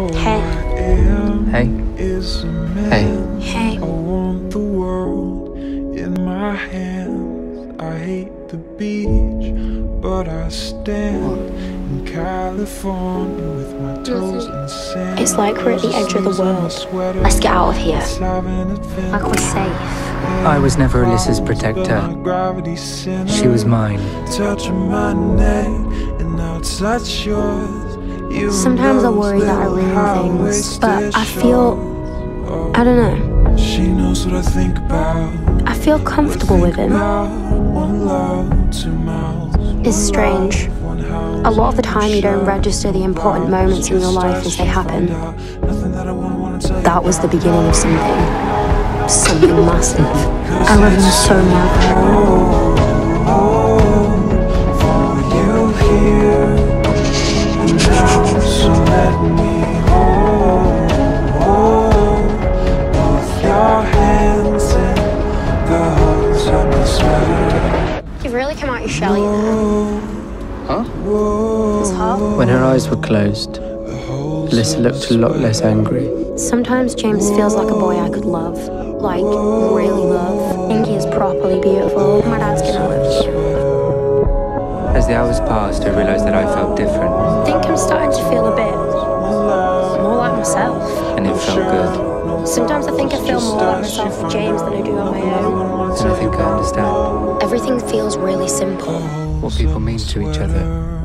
Hey. Hey. Hey. Hey. I want the world in my hands. I hate the beach, but I stand in California with my toes in the sand. It's like we're at the edge of the world. Let's get out of here. Like we're safe. I was never Alyssa's protector. She was mine. Touching my neck, and now touch yours. Sometimes I worry that I ruin things, but I feel, I don't know. She knows what I think about. I feel comfortable with him. One love, two mouths. It's strange. A lot of the time you don't register the important moments in your life as they happen. That was the beginning of something. Something massive. I love him so much. So let me hold both your hands in the holes of my sweater. You've really come out your shell, you know. Huh? It's hard. When her eyes were closed, Alyssa looked a lot less angry. Sometimes James feels like a boy I could love. Like, really love. Think he is properly beautiful. My dad's gonna love you. As the hours passed, I realised that I felt different. I think I'm starting to feel a bit more like myself. And it felt good. Sometimes I think I feel more like myself with James than I do on my own. And I think I understand Everything feels really simple. what people mean to each other.